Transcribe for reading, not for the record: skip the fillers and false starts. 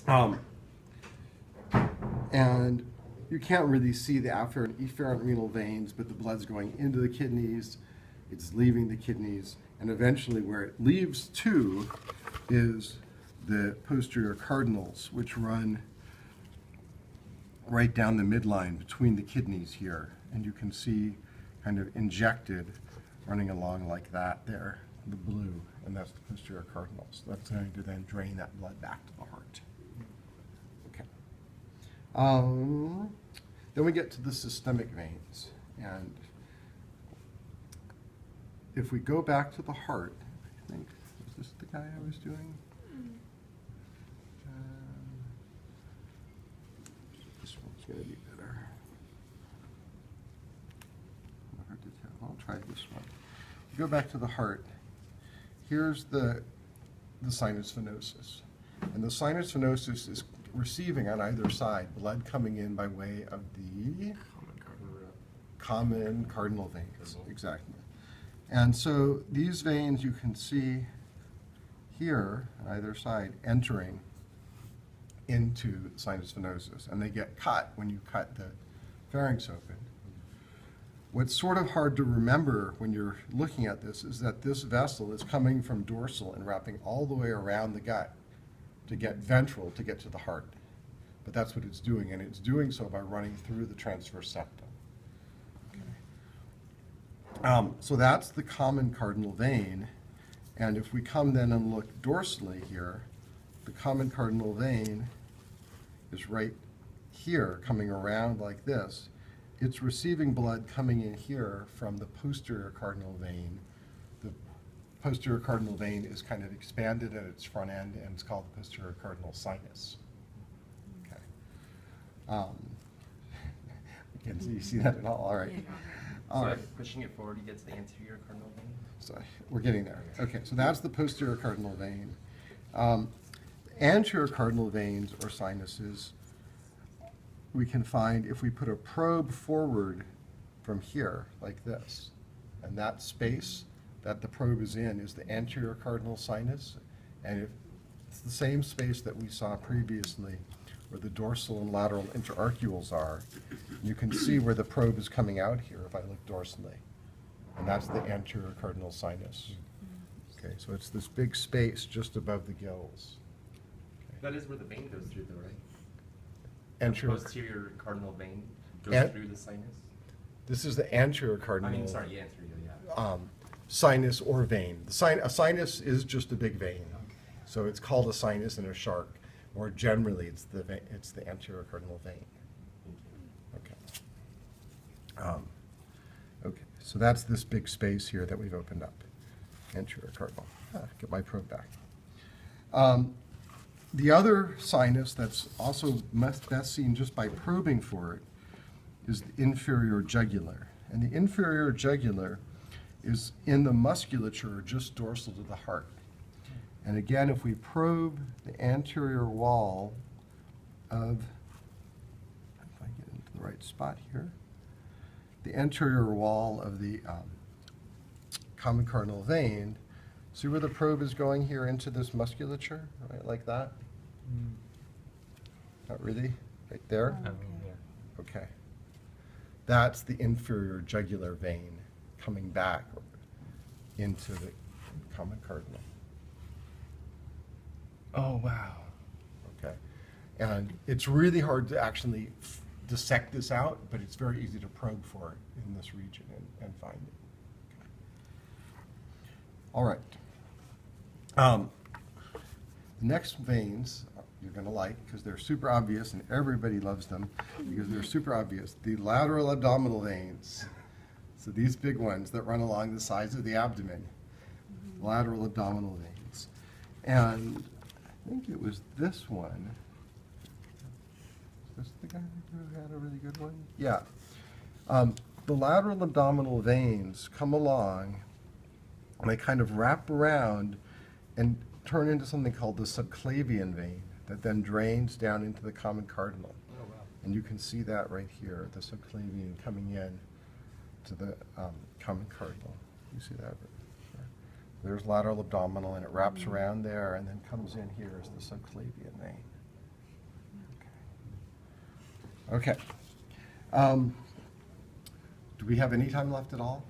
Um, and you can't really see the afferent efferent renal veins, but the blood's going into the kidneys, it's leaving the kidneys, and eventually where it leaves to is the posterior cardinals, which run right down the midline between the kidneys here. And you can see kind of injected running along like that there, the blue, and that's the posterior cardinals. That's going to then drain that blood back to the heart. Okay. Then we get to the systemic veins. And if we go back to the heart, I think, is this the guy I was doing? This one's going to be better. Hard to tell. I'll try this one. Go back to the heart. Here's the sinus venosus. And the sinus venosus is receiving on either side blood coming in by way of the common cardinal veins. Exactly. And so these veins you can see here on either side entering into the sinus venosus, and they get cut when you cut the pharynx open. What's sort of hard to remember when you're looking at this is that this vessel is coming from dorsal and wrapping all the way around the gut to get ventral to get to the heart. But that's what it's doing, and it's doing so by running through the transverse septum. Okay. So that's the common cardinal vein, and if we come then and look dorsally here, the common cardinal vein is right here coming around like this. It's receiving blood coming in here from the posterior cardinal vein. The posterior cardinal vein is kind of expanded at its front end, and it's called the posterior cardinal sinus. Okay. You see that at all? All right. All right. So pushing it forward, you get to the anterior cardinal vein? So we're getting there. Okay, so that's the posterior cardinal vein. Anterior cardinal veins or sinuses we can find if we put a probe forward from here, like this. And that space that the probe is in is the anterior cardinal sinus. And if it's the same space that we saw previously where the dorsal and lateral interarcuals are, you can see where the probe is coming out here if I look dorsally. And that's the anterior cardinal sinus. Okay, so it's this big space just above the gills. That is where the vein goes through, though, right? Anterior. The posterior cardinal vein goes through the sinus? This is the anterior cardinal. I mean, sorry, yeah, anterior, yeah. Sinus or vein. A sinus is just a big vein. So it's called a sinus and a shark. More generally, it's the anterior cardinal vein. Okay. Okay, so that's this big space here that we've opened up. Anterior cardinal. Get my probe back. The other sinus that's also best seen just by probing for it is the inferior jugular. And the inferior jugular is in the musculature just dorsal to the heart. And again, if we probe the anterior wall of, if I get into the right spot here, the anterior wall of the common cardinal vein, see where the probe is going here into this musculature, right, like that? Not really? Right there? Okay. That's the inferior jugular vein coming back into the common cardinal. Oh, wow. Okay. And it's really hard to actually dissect this out, but it's very easy to probe for it in this region and find it. Okay. All right. The next veins you're going to like because they're super obvious and everybody loves them because they're super obvious. The lateral abdominal veins. So these big ones that run along the sides of the abdomen. Lateral abdominal veins. And I think it was this one. Is this the guy who had a really good one? Yeah. The lateral abdominal veins come along and they kind of wrap around and turn into something called the subclavian vein that then drains down into the common cardinal. Oh, wow. And you can see that right here, the subclavian coming in to the common cardinal. You see that? There's lateral abdominal, and it wraps around there and then comes in here as the subclavian vein. Okay. Do we have any time left at all?